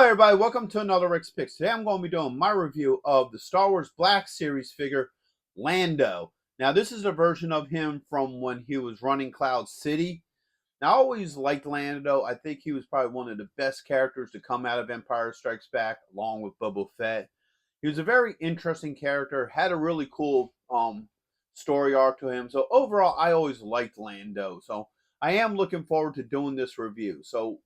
Everybody, welcome to another Rick's Picks. Today I'm going to be doing my review of the Star Wars Black Series figure, Lando. Now this is a version of him from when he was running Cloud City. Now I always liked Lando. I think he was probably one of the best characters to come out of Empire Strikes Back, along with Boba Fett. He was a very interesting character, had a really cool story arc to him. So overall, I always liked Lando. So I am looking forward to doing this review. So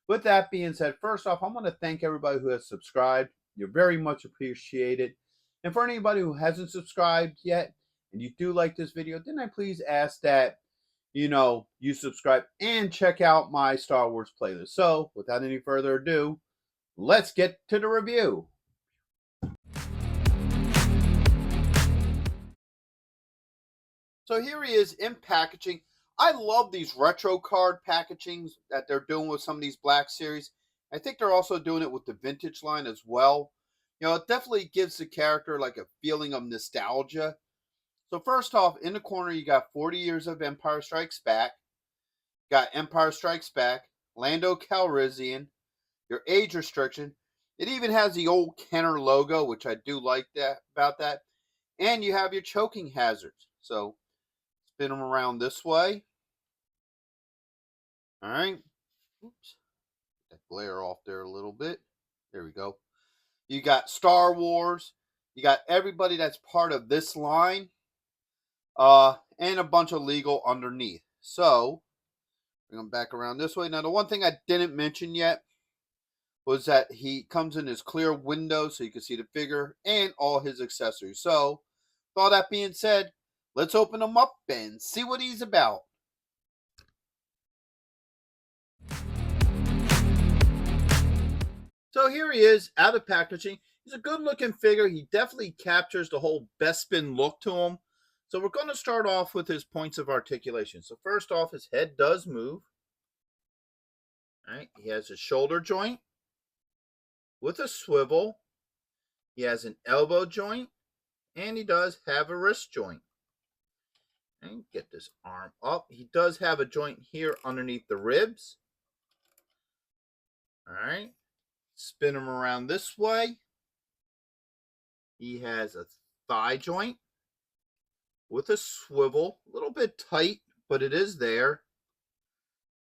with that being said, first off, I want to thank everybody who has subscribed. You're very much appreciated. And for anybody who hasn't subscribed yet, and you do like this video, then I please ask that, you subscribe and check out my Star Wars playlist. So, without any further ado, let's get to the review. So here he is in packaging. I love these retro card packagings that they're doing with some of these Black Series. I think they're also doing it with the vintage line as well. It definitely gives the character like a feeling of nostalgia. So first off, in the corner, you got 40 years of Empire Strikes Back. Got Empire Strikes Back, Lando Calrissian, your age restriction. It even has the old Kenner logo, which I do like that about that. And you have your choking hazards. So spin them around this way. All right. Oops. Get that glare off there a little bit. There we go. You got Star Wars. You got everybody that's part of this line. And a bunch of legal underneath. So, bring them back around this way. Now, the one thing I didn't mention yet was that he comes in his clear window so you can see the figure and all his accessories. So, with all that being said, let's open him up and see what he's about. So here he is out of packaging. He's a good looking figure. He definitely captures the whole Bespin look to him. So we're going to start off with his points of articulation. So first off, his head does move. All right, he has a shoulder joint with a swivel. He has an elbow joint, and he does have a wrist joint. And get this arm up. He does have a joint here underneath the ribs. All right. Spin him around this way. He has a thigh joint with a swivel. A little bit tight, but it is there.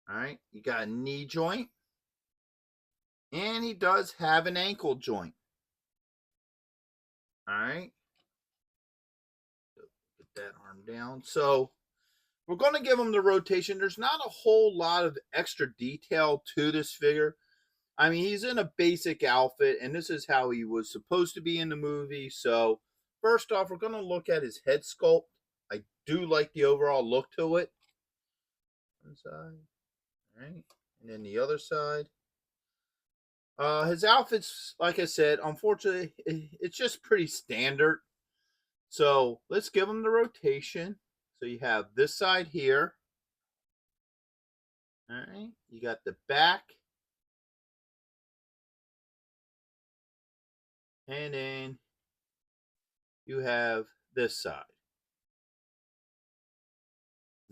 All right. You got a knee joint. And he does have an ankle joint. All right. Get that arm down. So we're going to give him the rotation. There's not a whole lot of extra detail to this figure. I mean, he's in a basic outfit, and this is how he was supposed to be in the movie. So, first off, we're going to look at his head sculpt. I do like the overall look to it. One side, all right, and then the other side. His outfit's, like I said, unfortunately, it's just pretty standard. So, let's give him the rotation. So, you have this side here. All right, you got the back. And then you have this side.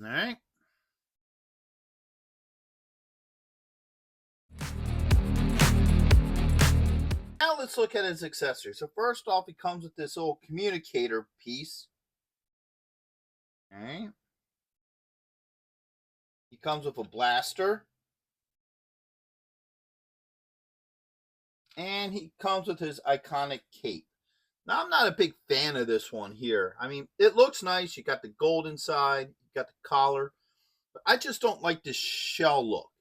All right. Now let's look at his accessories. So first off, he comes with this little communicator piece. All right. He comes with a blaster. And he comes with his iconic cape. Now, I'm not a big fan of this one here. I mean, it looks nice. You got the gold inside. You got the collar. But I just don't like this shell look.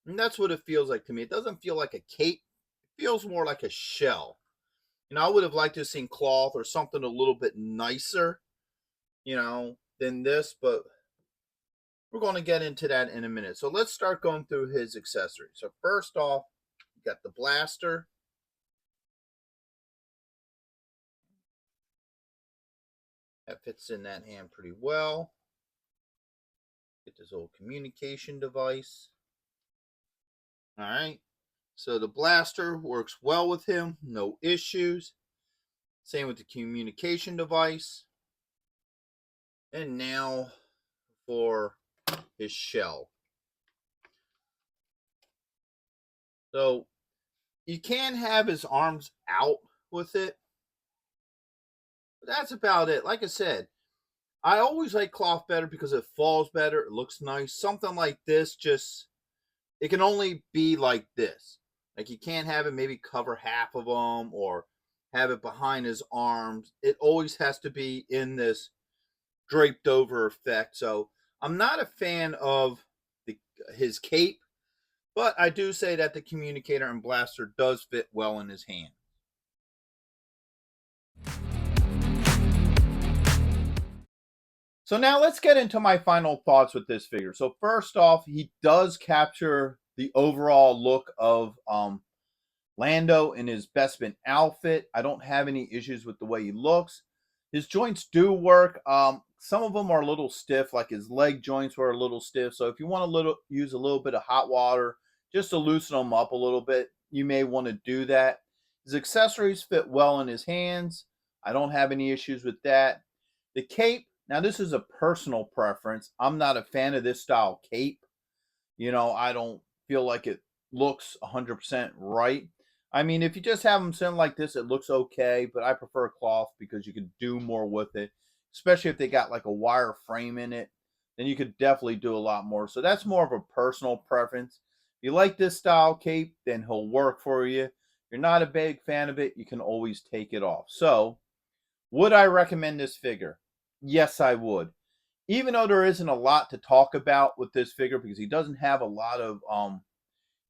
And that's what it feels like to me. It doesn't feel like a cape. It feels more like a shell. I would have liked to have seen cloth or something a little bit nicer, than this. But we're going to get into that in a minute. So let's start going through his accessories. So first off, you got the blaster. That fits in that hand pretty well. Get this old communication device. All right. So the blaster works well with him. No issues. Same with the communication device. And now for his shell. So You can have his arms out with it. But that's about it. Like I said, I always like cloth better because it falls better. It looks nice. Something like this, just it can only be like this. Like you can't have it maybe cover half of them or have it behind his arms. It always has to be in this draped over effect. So I'm not a fan of the, his cape, but I do say that the communicator and blaster does fit well in his hand. So now let's get into my final thoughts with this figure. So first off, he does capture the overall look of Lando in his Bespin outfit. I don't have any issues with the way he looks. His joints do work. Some of them are a little stiff, like his leg joints were a little stiff. So if you want to use a little bit of hot water just to loosen them up a little bit, you may want to do that. His accessories fit well in his hands. I don't have any issues with that. The cape, now this is a personal preference. I'm not a fan of this style cape. I don't feel like it looks 100% right. I mean, if you just have them sitting like this, it looks okay, but I prefer cloth because you can do more with it, especially if they got like a wire frame in it. Then you could definitely do a lot more. So that's more of a personal preference. If you like this style cape, then he'll work for you. If you're not a big fan of it, you can always take it off. So, would I recommend this figure? Yes, I would. Even though there isn't a lot to talk about with this figure because he doesn't have a lot of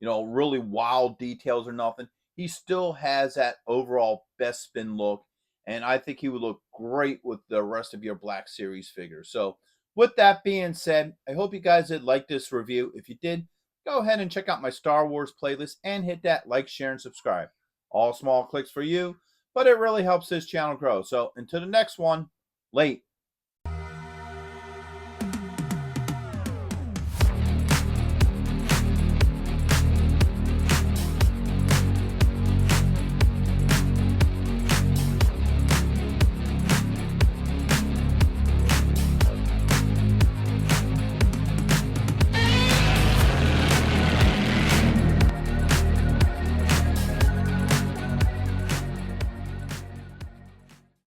really wild details or nothing, he still has that overall Bespin look, and I think he would look great with the rest of your Black Series figures. So, with that being said, I hope you guys did like this review. If you did, go ahead and check out my Star Wars playlist and hit that like, share, and subscribe. All small clicks for you, but it really helps this channel grow. So, until the next one, late.